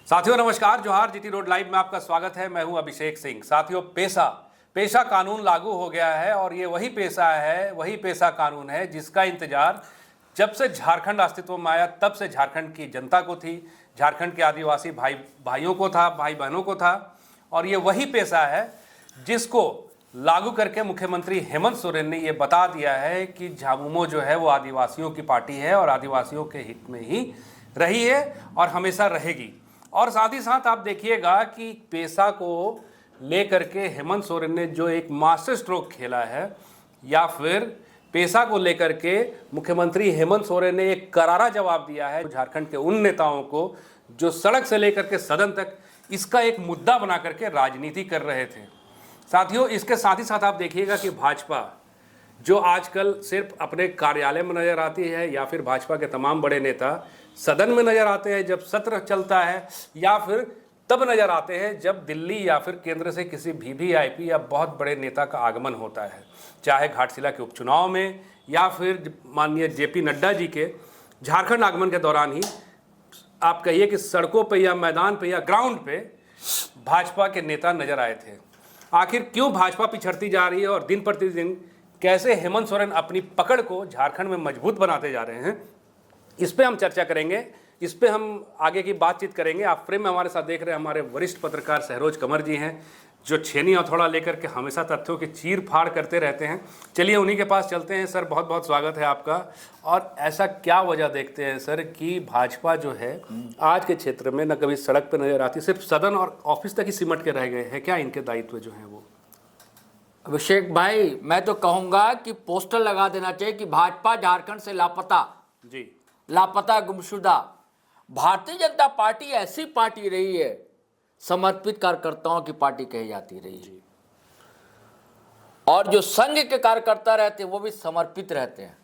साथियों नमस्कार, जोहार। जीटी रोड लाइव में आपका स्वागत है। मैं हूं अभिषेक सिंह। साथियों, पेशा कानून लागू हो गया है और ये वही पेशा कानून है जिसका इंतजार जब से झारखंड अस्तित्व में आया तब से झारखंड की जनता को थी, झारखंड के आदिवासी भाइयों को था, भाई बहनों को था। और ये वही पेशा है जिसको लागू करके मुख्यमंत्री हेमंत सोरेन ने ये बता दिया है कि झामुमो जो है वो आदिवासियों की पार्टी है और आदिवासियों के हित में ही रही है और हमेशा रहेगी। और साथ ही साथ आप देखिएगा कि पेशा को लेकर के हेमंत सोरेन ने जो एक मास्टर स्ट्रोक खेला है, या फिर पेशा को लेकर के मुख्यमंत्री हेमंत सोरेन ने एक करारा जवाब दिया है झारखंड के उन नेताओं को जो सड़क से लेकर के सदन तक इसका एक मुद्दा बना करके राजनीति कर रहे थे। साथियों, इसके साथ ही साथ आप देखिएगा कि भाजपा जो आजकल सिर्फ अपने कार्यालय में नजर आती है, या फिर भाजपा के तमाम बड़े नेता सदन में नजर आते हैं जब सत्र चलता है, या फिर तब नजर आते हैं जब दिल्ली या फिर केंद्र से किसी वीवीआईपी या बहुत बड़े नेता का आगमन होता है, चाहे घाटशिला के उपचुनाव में या फिर माननीय जेपी नड्डा जी के झारखंड आगमन के दौरान ही आप कहिए कि सड़कों पे या मैदान पे या ग्राउंड पे भाजपा के नेता नजर आए थे। आखिर क्यों भाजपा पिछड़ती जा रही है और दिन प्रतिदिन कैसे हेमंत सोरेन अपनी पकड़ को झारखंड में मजबूत बनाते जा रहे हैं, इस पे हम चर्चा करेंगे, इस पे हम आगे की बातचीत करेंगे। आप फ्रेम में हमारे साथ देख रहे हैं हमारे वरिष्ठ पत्रकार सहरोज कंवर जी हैं, जो छेनी हथौड़ा लेकर के हमेशा तथ्यों की चीर फाड़ करते रहते हैं। चलिए उन्हीं के पास चलते हैं। सर, बहुत बहुत स्वागत है आपका। और ऐसा क्या वजह देखते हैं सर कि भाजपा जो है आज के क्षेत्र में न कभी सड़क पर नजर आती, सिर्फ सदन और ऑफिस तक ही सिमट के रह गए हैं? क्या इनके दायित्व जो हैं वो? अभिषेक भाई, मैं तो कहूंगा कि पोस्टर लगा देना चाहिए कि भाजपा झारखंड से लापता जी, लापता, गुमशुदा। भारतीय जनता पार्टी ऐसी पार्टी रही है, समर्पित कार्यकर्ताओं की पार्टी कही जाती रही है। और जो संघ के कार्यकर्ता रहते हैं वो भी समर्पित रहते हैं।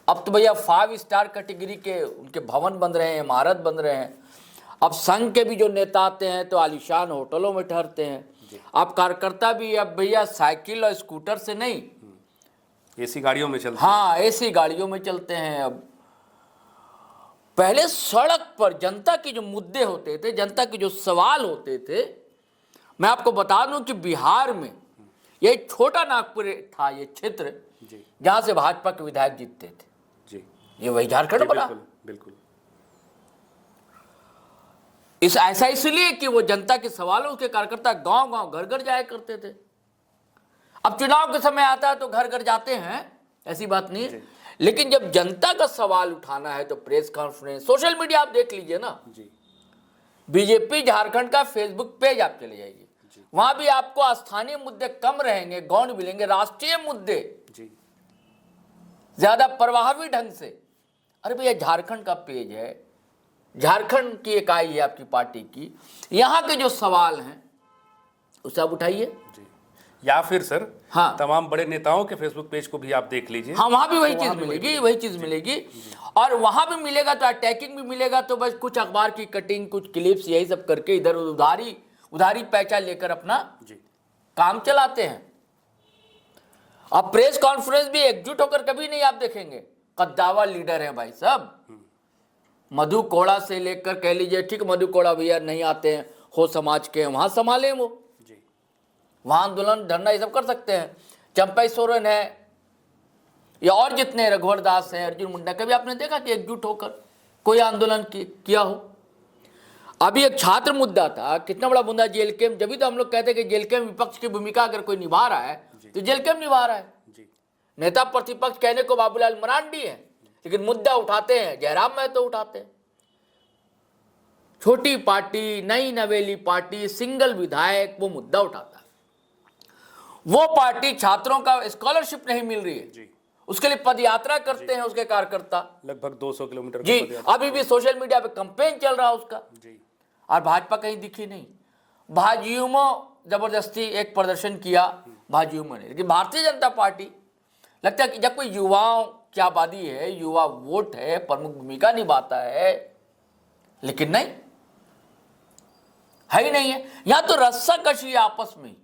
अब तो भैया 5 स्टार कैटेगरी के उनके भवन बन रहे हैं, इमारत बन रहे हैं। अब संघ के भी जो नेता आते हैं तो आलीशान होटलों में ठहरते हैं। अब कार्यकर्ता भी अब भैया साइकिल और स्कूटर से नहीं, एसी गाड़ियों में चलते हाँ, एसी गाड़ियों में चलते हैं। अब पहले सड़क पर जनता के जो मुद्दे होते थे, जनता के जो सवाल होते थे, मैं आपको बता दूं कि बिहार में ये छोटा नागपुर था, ये क्षेत्र जहां से भाजपा के विधायक जीतते थे जी, ये वही झारखंड बना। बिल्कुल। ऐसा इसलिए कि वो जनता के सवालों के कार्यकर्ता गांव गांव घर घर जाया करते थे। अब चुनाव के समय आता है तो घर घर जाते हैं, ऐसी बात नहीं है, लेकिन जब जनता का सवाल उठाना है तो प्रेस कॉन्फ्रेंस, सोशल मीडिया आप देख लीजिए ना जी। बीजेपी झारखंड का फेसबुक पेज आप चले जाइए, वहां भी आपको स्थानीय मुद्दे कम रहेंगे, गौण मिलेंगे, राष्ट्रीय मुद्दे जी ज्यादा प्रभावी ढंग से। अरे भैया, झारखंड का पेज है, झारखंड की इकाई है आपकी पार्टी की, यहां के जो सवाल हैं उसे आप उठाइए। या फिर सर, हाँ, तमाम बड़े नेताओं के फेसबुक पेज को भी आप देख लीजिए। हाँ, वहां भी वही चीज मिलेगी, वही चीज मिलेगी। और वहां भी मिलेगा तो अटैकिंग भी मिलेगा, तो बस कुछ अखबार की कटिंग, कुछ क्लिप्स, यही सब करके इधर उधारी पैसा लेकर अपना काम चलाते हैं। अब प्रेस कॉन्फ्रेंस भी एकजुट होकर कभी नहीं आप देखेंगे। कद्दावर लीडर है भाई साहब, मधु कोड़ा से लेकर कह लीजिए, ठीक, मधु कोड़ा भैया नहीं आते हैं, हो समाज के, वहां संभाले वो, वहां आंदोलन धरना ये सब कर सकते हैं। चंपई सोरेन है या और जितने रघुवर दास हैं, अर्जुन मुंडा, कभी आपने देखा कि एकजुट होकर कोई आंदोलन किया हो? अभी एक छात्र मुद्दा था, कितना बड़ा मुद्दा, जेल कैंप। जब भी तो हम लोग कहते हैं कि जेल कैंप विपक्ष की भूमिका अगर कोई निभा रहा है तो जेल कैंप निभा रहा है। नेता प्रतिपक्ष कहने को बाबूलाल मरांडी है, लेकिन मुद्दा उठाते हैं जयराम महतो उठाते हैं। छोटी पार्टी, नई नवेली पार्टी, सिंगल विधायक वो मुद्दा उठाता है। वो पार्टी छात्रों का स्कॉलरशिप नहीं मिल रही है, उसके लिए पदयात्रा करते हैं उसके कार्यकर्ता, लगभग 200 किलोमीटर जी। अभी भी सोशल मीडिया पे कैंपेन चल रहा है उसका जी। और भाजपा कहीं दिखी नहीं। भाजयुमो जबरदस्ती एक प्रदर्शन किया भाजयुमो ने, लेकिन भारतीय जनता पार्टी लगता है कि जब कोई युवाओं की आबादी है, युवा वोट है, प्रमुख भूमिका निभाता है, लेकिन नहीं है ही नहीं है। यहां तो रस्सा कशी आपस में।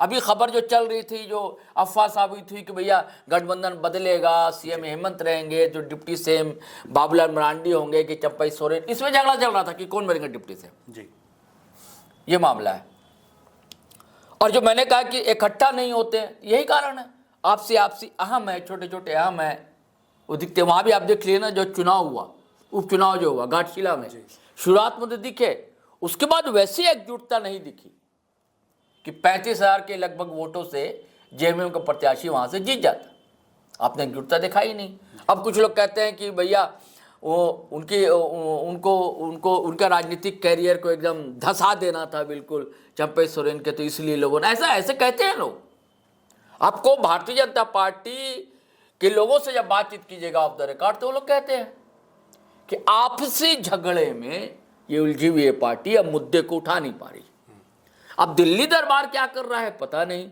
अभी खबर जो चल रही थी, जो अफवाह साबित हुई कि भैया गठबंधन बदलेगा, सीएम हेमंत रहेंगे, जो डिप्टी सीएम बाबूलाल मरांडी होंगे कि चंपई सोरेन, इसमें झगड़ा चल रहा था कि कौन बनेगा डिप्टी सीएम। जी, ये मामला है। और जो मैंने कहा कि इकट्ठा नहीं होते हैं, यही कारण है। आपसी आपसी अहम है, छोटे छोटे अहम है, वो दिखते। वहां भी आप देख लिए ना, जो चुनाव हुआ, उपचुनाव जो हुआ घाटशिला में, शुरुआत में तो दिखे, उसके बाद वैसी एकजुटता नहीं दिखी कि 35,000 के लगभग वोटों से जेएमएम का प्रत्याशी वहां से जीत जाता। आपने एकजुटता दिखाई ही नहीं। अब कुछ लोग कहते हैं कि भैया वो उनको उनका राजनीतिक कैरियर को एकदम धसा देना था बिल्कुल चंपई सोरेन के, तो इसलिए लोगों ने ऐसे कहते हैं लोग। आपको भारतीय जनता पार्टी के लोगों से जब बातचीत कीजिएगा ऑफ द रिकॉर्ड, तो वो लोग कहते हैं कि आपसी झगड़े में ये उलझी हुई है पार्टी, अब मुद्दे को उठा नहीं पा रही। अब दिल्ली दरबार क्या कर रहा है पता नहीं।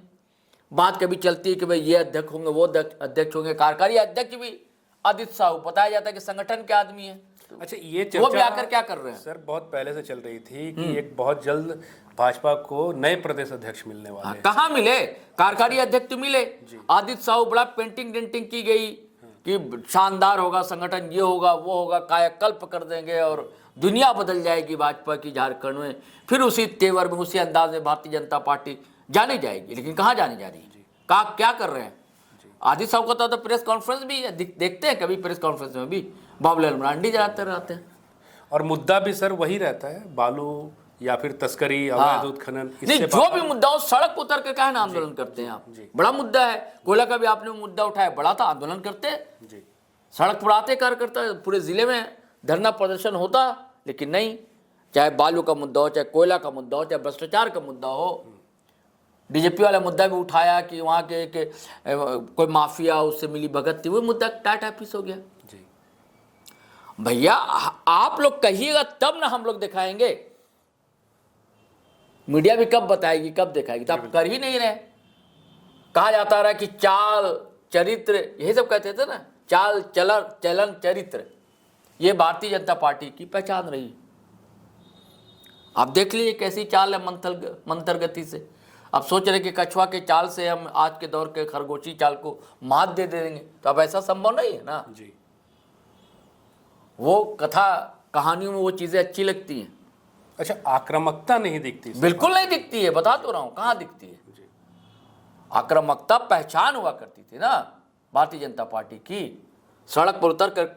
बात कभी चलती है कि भाई ये अध्यक्ष होंगे, वो अध्यक्ष होंगे, कार्यकारी अध्यक्ष भी आदित्य साहू, बताया जाता है कि संगठन के आदमी है। अच्छा, ये वो भी चर्चा आकर क्या कर रहे हैं सर बहुत पहले से चल रही थी कि एक बहुत जल्द भाजपा को नए प्रदेश अध्यक्ष मिलने वाले हैं। कहाँ मिले? कार्यकारी अध्यक्ष तो मिले। आदित्य साहू बड़ा पेंटिंग डेंटिंग की गई कि शानदार होगा संगठन, ये होगा वो होगा, कायाकल्प कर देंगे और दुनिया बदल जाएगी भाजपा की झारखंड में। फिर उसी तेवर में, उसी अंदाज में भारतीय जनता पार्टी जानी जाएगी। लेकिन कहाँ जाने जा रही है? कहाँ क्या कर रहे हैं? आदित्य साहू का तो प्रेस कॉन्फ्रेंस भी है, देखते हैं कभी प्रेस कॉन्फ्रेंस में भी बाबूलाल मरांडी जाते रहते हैं। और मुद्दा भी सर वही रहता है, बालू या फिर तस्करी, अवैध उत्खनन। नहीं, जो भी मुद्दा हो, सड़क पर उतर के काहे ना आंदोलन करते हैं आप? बड़ा मुद्दा है, कोयला का भी आपने मुद्दा उठाया, बड़ा था, आंदोलन करते जी, सड़क पर आते कार्यकर्ता, पूरे जिले में धरना प्रदर्शन होता। लेकिन नहीं, चाहे बालू का मुद्दा हो, चाहे कोयला का मुद्दा हो, चाहे भ्रष्टाचार का मुद्दा हो, बीजेपी वाला मुद्दा भी उठाया कि वहाँ के कोई माफिया, उससे मिली भगत थी, वो मुद्दा टाटा पीस हो गया। जी, भैया आप लोग कहिएगा तब ना हम लोग दिखाएंगे। मीडिया भी कब बताएगी, कब दिखाएगी? तो आप कर ही नहीं रहे। कहा जाता रहा कि चाल चरित्र, यही सब कहते थे ना, चाल चलन चरित्र, ये भारतीय जनता पार्टी की पहचान रही। आप देख लीजिए कैसी चाल है, मंथर गति से। अब सोच रहे कि कछुआ के चाल से हम आज के दौर के खरगोशी चाल को मात दे देंगे, तो अब ऐसा संभव नहीं है ना जी। वो कथा कहानियों में वो चीजें अच्छी लगती हैं। अच्छा, आक्रामकता नहीं दिखती? बिल्कुल नहीं दिखती है, बता तो रहा हूं, कहाँ दिखती है? आक्रामकता पहचान हुआ करती थी ना भारतीय जनता पार्टी की। सड़क पर उतर कर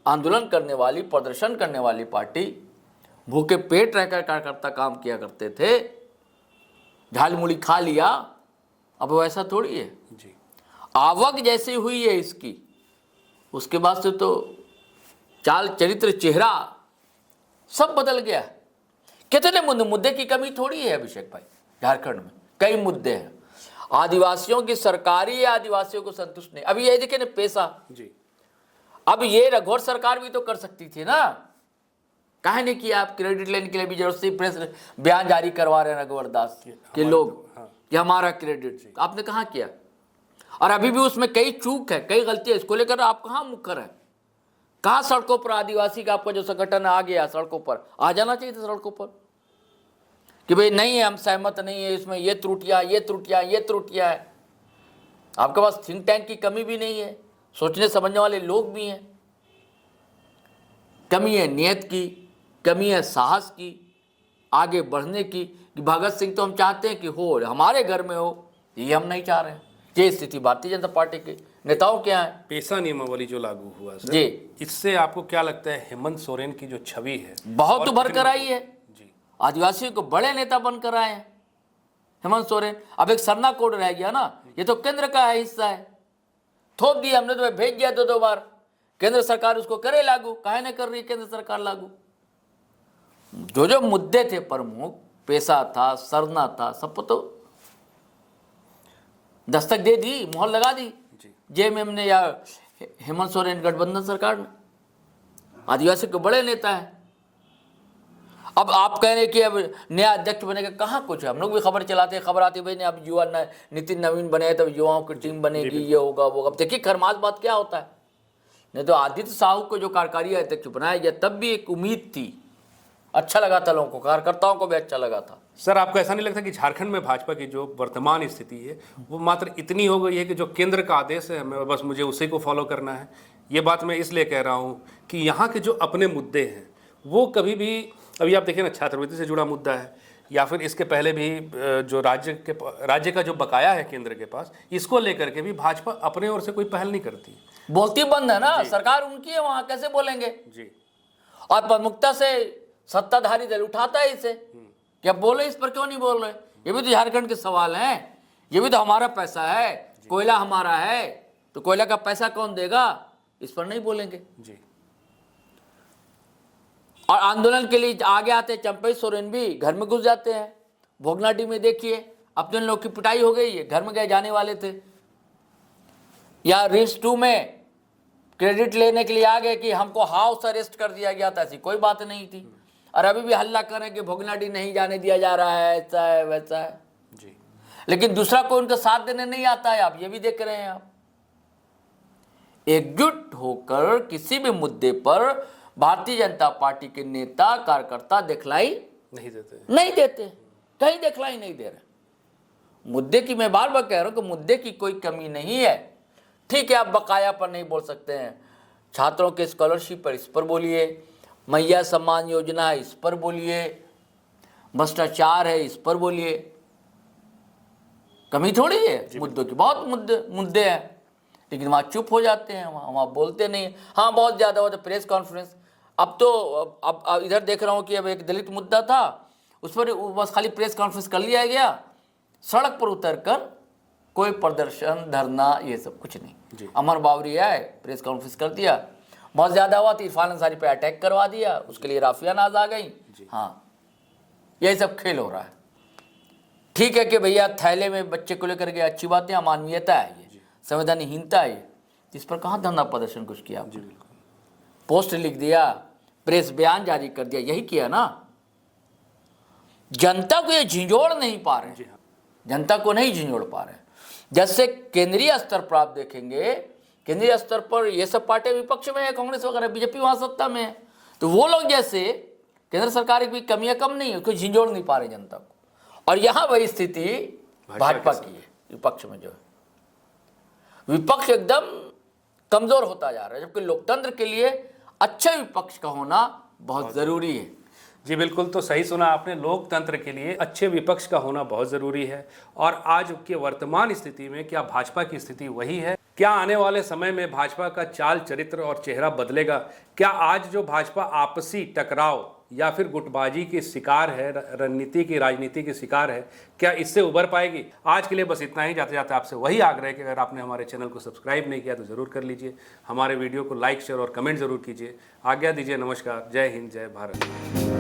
आंदोलन करने वाली, प्रदर्शन करने वाली पार्टी, भूखे पेट रहकर कार्यकर्ता काम किया करते थे। झाल मूली खा लिया, अब वैसा थोड़ी है जी। आवक जैसी हुई है इसकी, उसके बाद से तो चाल चरित्र चेहरा सब बदल गया। कितने मुद्दे की कमी थोड़ी है अभिषेक भाई, झारखंड में कई मुद्दे हैं। आदिवासियों की सरकारी या आदिवासियों को संतुष्ट नहीं। अभी ये देखिए ना पैसा जी, अब ये रघुवर सरकार भी तो कर सकती थी ना, काहे नहीं किया? आप क्रेडिट लेने के लिए भी जरूरत से प्रेस बयान जारी करवा रहे हैं रघुवर दास के लोग कि हमारा क्रेडिट, आपने कहाँ किया? और अभी भी उसमें कई चूक है, कई गलती है, इसको लेकर आप कहाँ मुकर है? कहाँ सड़कों पर आदिवासी का आपका जो संगठन आ गया, सड़कों पर आ जाना चाहिए था सड़कों पर कि भाई नहीं है, हम सहमत नहीं है, इसमें ये त्रुटियां है। आपके पास थिंक टैंक की कमी भी नहीं है, सोचने समझने वाले लोग भी हैं। कमी है नियत की, कमी है साहस की, आगे बढ़ने की। कि भगत सिंह तो हम चाहते हैं कि हो, हमारे घर में हो, ये हम नहीं चाह रहे हैं। ये स्थिति भारतीय जनता पार्टी के नेताओं क्या है? पेशा नियमावली जो लागू हुआ सर, जी, इससे आपको क्या लगता है हेमंत सोरेन की जो छवि है बहुत उभर कर आई है। जी, आदिवासियों को बड़े नेता बनकर आए हैं हेमंत सोरेन। अब एक सरना कोड रह गया ना, ये तो केंद्र का हिस्सा है, थोप दिया हमने, तो भेज दिया 2 बार, केंद्र सरकार उसको करे लागू। काहे नहीं कर रही केंद्र सरकार लागू? जो मुद्दे थे प्रमुख, पेशा था, सरना था, सब तो दस्तक दे दी, मोहर लगा दी जेएमएम ने या हेमंत सोरेन गठबंधन सरकार ने। आदिवासी के बड़े नेता है। अब आप कह रहे कि अब नया अध्यक्ष बनेगा, कहाँ कुछ है? हम लोग भी खबर चलाते हैं, खबर आती है भाई अब युवा नितिन नवीन बने तब युवाओं की टीम बनेगी, ये होगा वो। अब देखिए खरमास बात क्या होता है। नहीं तो आदित्य साहू को जो कार्यकारी अध्यक्ष बनाया गया, तब भी एक उम्मीद थी, अच्छा लगा था लोगों को, कार्यकर्ताओं को भी अच्छा लगा था। सर, आपको ऐसा नहीं लगता कि झारखंड में भाजपा की जो वर्तमान स्थिति है वो मात्र इतनी हो गई है कि जो केंद्र का आदेश है मैं बस मुझे उसी को फॉलो करना है? ये बात मैं इसलिए कह रहा हूँ कि यहाँ के जो अपने मुद्दे हैं वो कभी भी, अभी आप देखिए ना, छात्रवृत्ति से जुड़ा मुद्दा है या फिर इसके पहले भी जो राज्य का जो बकाया है केंद्र के पास, इसको लेकर के भी भाजपा अपने ओर से कोई पहल नहीं करती। बोलती बंद है ना, सरकार उनकी है, वहां कैसे बोलेंगे जी। और प्रमुखता से सत्ताधारी दल उठाता है इसे कि अब बोले, इस पर क्यों नहीं बोल रहे? ये भी तो झारखंड के सवाल हैं, ये भी तो हमारा पैसा है, कोयला हमारा है, तो कोयला का पैसा कौन देगा? इस पर नहीं बोलेंगे जी। और आंदोलन के लिए आगे आते चंपई सोरेन भी घर में घुस जाते हैं। भोगनाडी में देखिए, अपने लोग की पिटाई हो गई है, घर में गए जाने वाले थे, या रिस 2 में क्रेडिट लेने के लिए आ गए कि हमको हाउस अरेस्ट कर दिया गया था। ऐसी कोई बात नहीं थी, और अभी भी हल्ला करें कि भोगनाडी नहीं जाने दिया जा रहा है, ऐसा है वैसा है जी। लेकिन दूसरा कोई उनका साथ देने नहीं आता है। आप ये भी देख रहे हैं, आप एकजुट होकर किसी भी मुद्दे पर भारतीय जनता पार्टी के नेता कार्यकर्ता दिखलाई नहीं देते, कहीं दिखलाई नहीं दे रहे। मुद्दे की मैं बार बार कह रहा हूं कि मुद्दे की कोई कमी नहीं है। ठीक है, आप बकाया पर नहीं बोल सकते हैं, छात्रों के स्कॉलरशिप पर इस पर बोलिए, मैया सम्मान योजना है इस पर बोलिए, भ्रष्टाचार है इस पर बोलिए, कमी थोड़ी है। मुद्दों की बहुत मुद्दे हैं, लेकिन वहाँ चुप हो जाते हैं, वहाँ बोलते नहीं। हाँ, बहुत ज़्यादा हो तो प्रेस कॉन्फ्रेंस। अब तो अब इधर देख रहा हूँ कि अब एक दलित मुद्दा था, उस पर बस खाली प्रेस कॉन्फ्रेंस कर लिया गया, सड़क पर उतर कर कोई प्रदर्शन धरना ये सब कुछ नहीं। अमर बावरी आए, प्रेस कॉन्फ्रेंस कर दिया, बहुत ज़्यादा हुआ तो इरफान अंसारी पे अटैक करवा दिया, उसके लिए राफिया नाज आ गई। हाँ, यही सब खेल हो रहा है। ठीक है कि भैया थैले में बच्चे को लेकर के अच्छी बातें, अमानवीयता है, ये संवैधानिकहीनता है, इस पर कहाँ धरना प्रदर्शन कुछ किया? पोस्ट लिख दिया, प्रेस बयान जारी कर दिया, यही किया ना। जनता को ये झिंझोड़ नहीं पा रहे, जनता को नहीं झिंझोड़ पा रहे। जैसे केंद्रीय स्तर पर आप देखेंगे, केंद्रीय स्तर पर ये सब पार्टी विपक्ष में है, कांग्रेस वगैरह, बीजेपी वहां सत्ता में है, तो वो लोग जैसे केंद्र सरकार की कमियां कम नहीं है, कोई झिंझोड़ नहीं पा रहे जनता को। और यहां वही स्थिति भाजपा की है, विपक्ष में जो है, विपक्ष एकदम कमजोर होता जा रहा है, जबकि लोकतंत्र के लिए अच्छे विपक्ष का होना बहुत जरूरी है। जी बिल्कुल, तो सही सुना आपने, लोकतंत्र के लिए अच्छे विपक्ष का होना बहुत ज़रूरी है। और आज के वर्तमान स्थिति में क्या भाजपा की स्थिति वही है? क्या आने वाले समय में भाजपा का चाल चरित्र और चेहरा बदलेगा? क्या आज जो भाजपा आपसी टकराव या फिर गुटबाजी की शिकार है, राजनीति की शिकार है, क्या इससे उबर पाएगी? आज के लिए बस इतना ही। जाते जाते आपसे वही आग्रह है कि अगर आपने हमारे चैनल को सब्सक्राइब नहीं किया तो ज़रूर कर लीजिए, हमारे वीडियो को लाइक शेयर और कमेंट ज़रूर कीजिए। आज्ञा दीजिए, नमस्कार, जय हिंद, जय भारत।